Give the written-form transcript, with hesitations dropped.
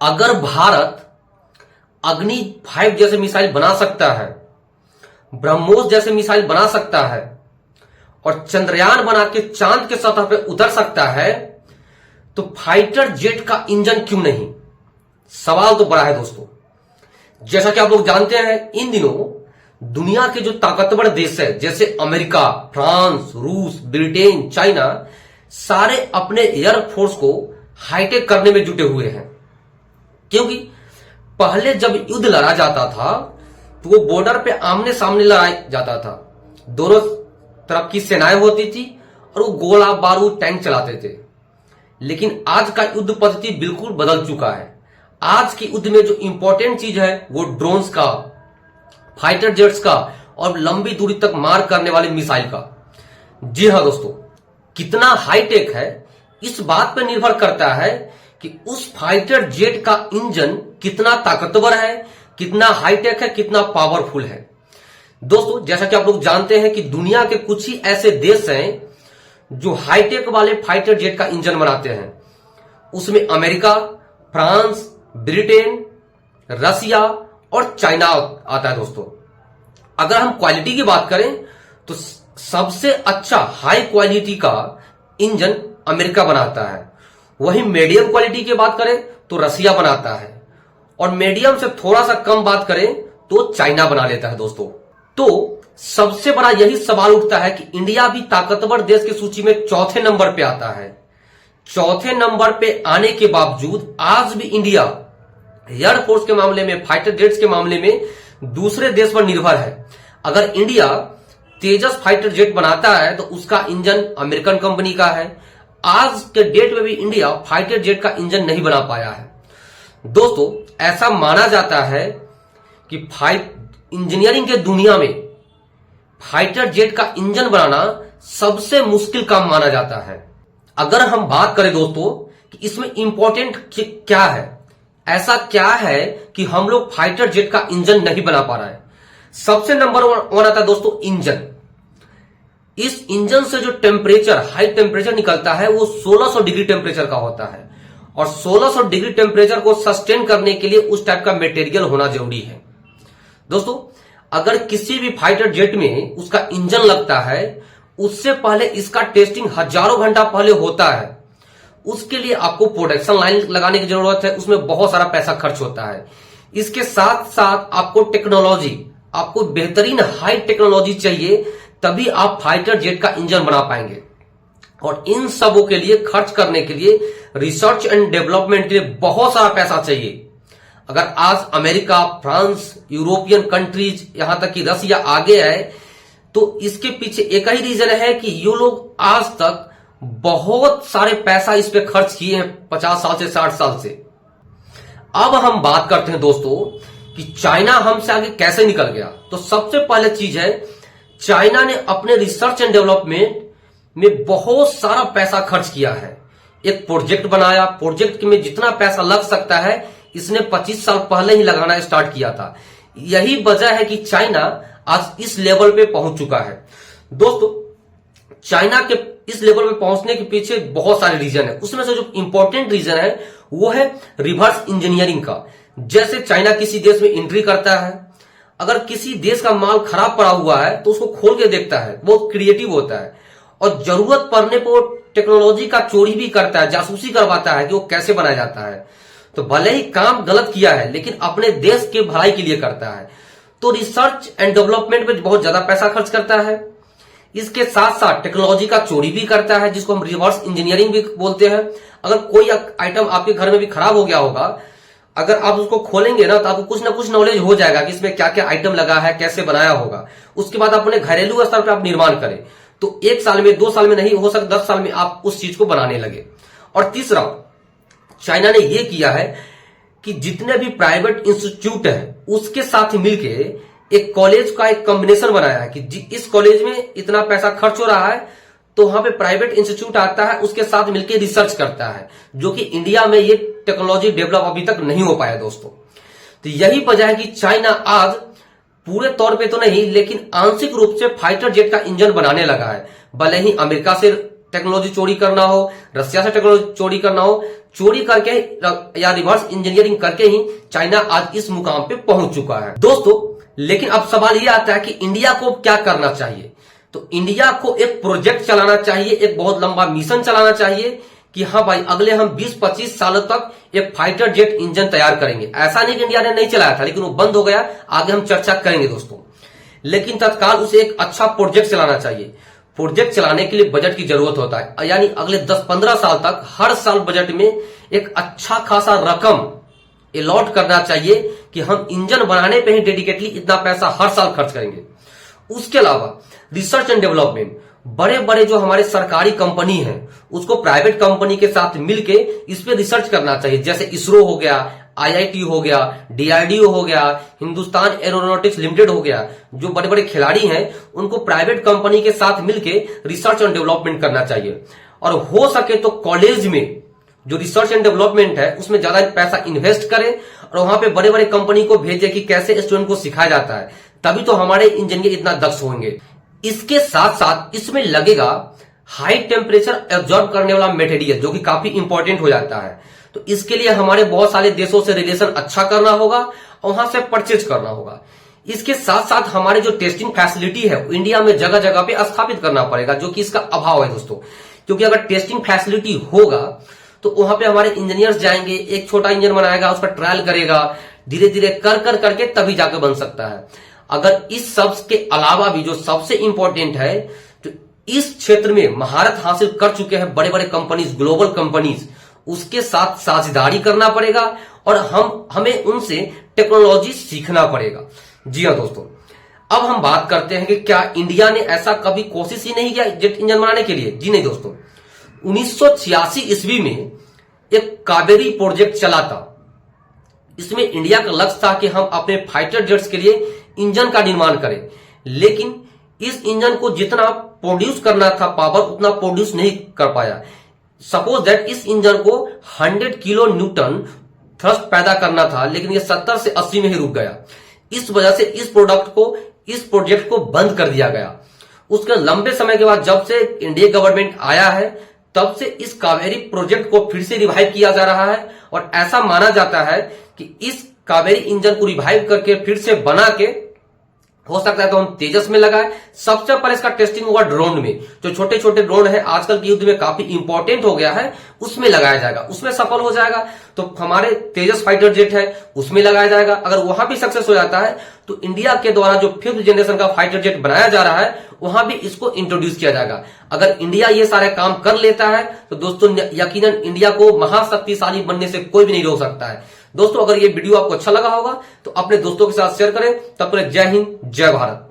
अगर भारत अग्नि 5 जैसे मिसाइल बना सकता है, ब्रह्मोस जैसे मिसाइल बना सकता है और चंद्रयान बना के चांद के सतह पे उतर सकता है, तो फाइटर जेट का इंजन क्यों नहीं? सवाल तो बड़ा है दोस्तों। जैसा कि आप लोग जानते हैं, इन दिनों दुनिया के जो ताकतवर देश है जैसे अमेरिका, फ्रांस, रूस, ब्रिटेन, चाइना, सारे अपने एयरफोर्स को हाईटेक करने में जुटे हुए हैं। क्योंकि पहले जब युद्ध लड़ा जाता था तो वो बॉर्डर पे आमने सामने लड़ाया जाता था, दोनों तरफ की सेनाएं होती थी और वो गोला बारूद टैंक चलाते थे। लेकिन आज का युद्ध पद्धति बिल्कुल बदल चुका है। आज की युद्ध में जो इंपॉर्टेंट चीज है वो ड्रोन्स का, फाइटर जेट्स का और लंबी दूरी तक मार करने वाले मिसाइल का। जी हां दोस्तों, कितना हाईटेक है इस बात पर निर्भर करता है कि उस फाइटर जेट का इंजन कितना ताकतवर है, कितना हाईटेक है, कितना पावरफुल है। दोस्तों, जैसा कि आप लोग जानते हैं कि दुनिया के कुछ ही ऐसे देश हैं जो हाईटेक वाले फाइटर जेट का इंजन बनाते हैं। उसमें अमेरिका, फ्रांस, ब्रिटेन, रसिया और चाइना आता है। दोस्तों, अगर हम क्वालिटी की बात करें तो सबसे अच्छा हाई क्वालिटी का इंजन अमेरिका बनाता है। वहीं मीडियम क्वालिटी की बात करें तो रसिया बनाता है और मीडियम से थोड़ा सा कम बात करें तो चाइना बना लेता है। दोस्तों, तो सबसे बड़ा यही सवाल उठता है कि इंडिया भी ताकतवर देश की सूची में चौथे नंबर पे आता है। चौथे नंबर पे आने के बावजूद आज भी इंडिया एयरफोर्स के मामले में, फाइटर जेट्स के मामले में दूसरे देश पर निर्भर है। अगर इंडिया तेजस फाइटर जेट बनाता है तो उसका इंजन अमेरिकन कंपनी का है। आज के डेट में भी इंडिया फाइटर जेट का इंजन नहीं बना पाया है। दोस्तों, ऐसा माना जाता है कि इंजीनियरिंग के दुनिया में फाइटर जेट का इंजन बनाना सबसे मुश्किल काम माना जाता है। अगर हम बात करें दोस्तों कि इसमें इंपॉर्टेंट क्या है, ऐसा क्या है कि हम लोग फाइटर जेट का इंजन नहीं बना पा रहा है। सबसे नंबर 1 आता है दोस्तों इंजन। इस इंजन से जो टेम्परेचर, हाई टेम्परेचर निकलता है वो 1600 डिग्री टेम्परेचर का होता है और 1600 डिग्री टेम्परेचर को सस्टेन करने के लिए उस टाइप का मटेरियल होना जरूरी है। दोस्तों, अगर किसी भी फाइटर जेट में उसका इंजन लगता है, उससे पहले इसका टेस्टिंग हजारों घंटा पहले होता है। उसके लिए आपको प्रोडक्शन लाइन लगाने की जरूरत है, उसमें बहुत सारा पैसा खर्च होता है। इसके साथ साथ आपको टेक्नोलॉजी, आपको बेहतरीन हाई टेक्नोलॉजी चाहिए, तभी आप फाइटर जेट का इंजन बना पाएंगे। और इन सबों के लिए खर्च करने के लिए, रिसर्च एंड डेवलपमेंट के लिए बहुत सारा पैसा चाहिए। अगर आज अमेरिका, फ्रांस, यूरोपियन कंट्रीज, यहां तक कि रसिया आगे है, तो इसके पीछे एक ही रीजन है कि ये लोग आज तक बहुत सारे पैसा इस पे खर्च किए हैं 50 साल से 60 साल से। अब हम बात करते हैं दोस्तों कि चाइना हमसे आगे कैसे निकल गया। तो सबसे पहले चीज है, चाइना ने अपने रिसर्च एंड डेवलपमेंट में बहुत सारा पैसा खर्च किया है। एक प्रोजेक्ट बनाया, प्रोजेक्ट में जितना पैसा लग सकता है इसने 25 साल पहले ही लगाना स्टार्ट किया था। यही वजह है कि चाइना आज इस लेवल पे पहुंच चुका है। दोस्तों, चाइना के इस लेवल पे पहुंचने के पीछे बहुत सारे रीजन है। उसमें से जो इंपॉर्टेंट रीजन है वो है रिवर्स इंजीनियरिंग का। जैसे चाइना किसी देश में एंट्री करता है, अगर किसी देश का माल खराब पड़ा हुआ है तो उसको खोल के देखता है, बहुत क्रिएटिव होता है और जरूरत पड़ने पर वो टेक्नोलॉजी का चोरी भी करता है, जासूसी करवाता है कि वो कैसे बनाया जाता है। तो भले ही काम गलत किया है लेकिन अपने देश के भलाई के लिए करता है। तो रिसर्च एंड डेवलपमेंट में बहुत ज्यादा पैसा खर्च करता है। इसके साथ साथ टेक्नोलॉजी का चोरी भी करता है, जिसको हम रिवर्स इंजीनियरिंग भी बोलते हैं। अगर कोई आइटम आपके घर में भी खराब हो गया होगा, अगर आप उसको खोलेंगे ना तो आपको कुछ ना कुछ नॉलेज हो जाएगा कि इसमें क्या क्या आइटम लगा है, कैसे बनाया होगा। उसके बाद अपने घरेलू स्तर पर आप निर्माण करें तो 1 साल में, 2 साल में नहीं, हो सकता 10 साल में आप उस चीज को बनाने लगे। और तीसरा, चाइना ने यह किया है कि जितने भी प्राइवेट इंस्टीट्यूट है उसके साथ मिलके एक कॉलेज का एक कॉम्बिनेशन बनाया है कि इस कॉलेज में इतना पैसा खर्च हो रहा है तो वहां पे प्राइवेट इंस्टीट्यूट आता है, उसके साथ मिलकर रिसर्च करता है, जो कि इंडिया में ये टेक्नोलॉजी डेवलप अभी तक नहीं हो पाया दोस्तों। तो यही वजह है कि चाइना आज पूरे तौर पे तो नहीं लेकिन आंशिक रूप से फाइटर जेट का इंजन बनाने लगा है। भले ही अमेरिका से टेक्नोलॉजी चोरी करना हो, रसिया से टेक्नोलॉजी चोरी करना हो, चोरी करके या रिवर्स इंजीनियरिंग करके ही चाइना आज इस मुकाम पे पहुंच चुका है दोस्तों। लेकिन अब सवाल यह आता है कि इंडिया को क्या करना चाहिए। तो इंडिया को एक प्रोजेक्ट चलाना चाहिए, एक बहुत लंबा मिशन चलाना चाहिए कि हाँ भाई अगले हम 20-25 सालों तक एक फाइटर जेट इंजन तैयार करेंगे। ऐसा नहीं कि इंडिया ने नहीं चलाया था, लेकिन वो बंद हो गया, आगे हम चर्चा करेंगे दोस्तों। लेकिन तत्काल उसे एक अच्छा प्रोजेक्ट चलाना चाहिए। प्रोजेक्ट चलाने के लिए बजट की जरूरत होता है, यानी अगले 10-15 साल तक हर साल बजट में एक अच्छा खासा रकम अलॉट करना चाहिए कि हम इंजन बनाने पे ही डेडिकेटली इतना पैसा हर साल खर्च करेंगे। उसके अलावा रिसर्च एंड डेवलपमेंट, बड़े बड़े जो हमारे सरकारी कंपनी हैं उसको प्राइवेट कंपनी के साथ मिलके इस पे रिसर्च करना चाहिए। जैसे इसरो हो गया, IIT हो गया, DRDO हो गया, हिंदुस्तान एरोनॉटिक्स लिमिटेड हो गया, जो बड़े बड़े खिलाड़ी हैं उनको प्राइवेट कंपनी के साथ मिलके रिसर्च एंड डेवलपमेंट करना चाहिए। और हो सके तो कॉलेज में जो रिसर्च एंड डेवलपमेंट है उसमें ज्यादा पैसा इन्वेस्ट करें और वहां पे बड़े बड़े कंपनी को भेजे कि कैसे स्टूडेंट को सिखाया जाता है, तभी तो हमारे इंजीनियर इतना दक्ष होंगे। इसके साथ साथ इसमें लगेगा हाई टेम्परेचर एब्जॉर्ब करने वाला मटेरियल, जो कि काफी इंपॉर्टेंट हो जाता है। तो इसके लिए हमारे बहुत सारे देशों से रिलेशन अच्छा करना होगा और वहां से परचेज करना होगा। इसके साथ साथ हमारे जो टेस्टिंग फैसिलिटी है इंडिया में जगह जगह पे स्थापित करना पड़ेगा, जो कि इसका अभाव है दोस्तों। क्योंकि अगर टेस्टिंग फैसिलिटी होगा तो वहां पे हमारे इंजीनियर्स जाएंगे, एक छोटा इंजन बनाएगा, उस पर ट्रायल करेगा, धीरे धीरे कर करके तभी जाकर बन सकता है। अगर इस सब के अलावा भी जो सबसे इंपॉर्टेंट है, तो इस क्षेत्र में महारत हासिल कर चुके हैं बड़े बड़े कंपनीज, ग्लोबल कंपनीज, उसके साथ साझेदारी करना पड़ेगा और हमें उनसे टेक्नोलॉजी सीखना पड़ेगा। जी हाँ दोस्तों, अब हम बात करते हैं कि क्या इंडिया ने ऐसा कभी कोशिश ही नहीं किया जेट इंजन बनाने के लिए। जी नहीं दोस्तों, 1986 ईस्वी में एक कावेरी प्रोजेक्ट चला था। इसमें इंडिया का लक्ष्य था कि हम अपने फाइटर जेट्स के लिए इंजन का निर्माण करें, लेकिन इस इंजन को जितना प्रोड्यूस करना था पावर, उतना प्रोड्यूस नहीं कर पाया। सपोज दैट इस इंजन को 100 किलो न्यूटन थ्रस्ट पैदा करना था, लेकिन ये 70 से 80 में ही रुक गया। इस वजह से इस प्रोजेक्ट को बंद कर दिया गया। उसके लंबे समय के बाद जब से इंडिया गवर्नमेंट आया है, तब से इस कावेरी प्रोजेक्ट को फिर से रिवाइव किया जा रहा है और ऐसा माना जाता है कि इस कावेरी इंजन को रिवाइव करके फिर से बना के हो सकता है तो हम तेजस में लगाए। सबसे पहले इसका टेस्टिंग होगा ड्रोन में, जो छोटे छोटे ड्रोन है आजकल के युद्ध में काफी इंपॉर्टेंट हो गया है, उसमें लगाया जाएगा। उसमें सफल हो जाएगा तो हमारे तेजस फाइटर जेट है उसमें लगाया जाएगा। अगर वहां भी सक्सेस हो जाता है तो इंडिया के द्वारा जो 5th जनरेशन का फाइटर जेट बनाया जा रहा है वहां भी इसको इंट्रोड्यूस किया जाएगा। अगर इंडिया ये सारे काम कर लेता है तो दोस्तों यकीनन इंडिया को महाशक्तिशाली बनने से कोई भी नहीं रोक सकता है। दोस्तों अगर ये वीडियो आपको अच्छा लगा होगा तो अपने दोस्तों के साथ शेयर करें। तब तक जय हिंद, जय भारत।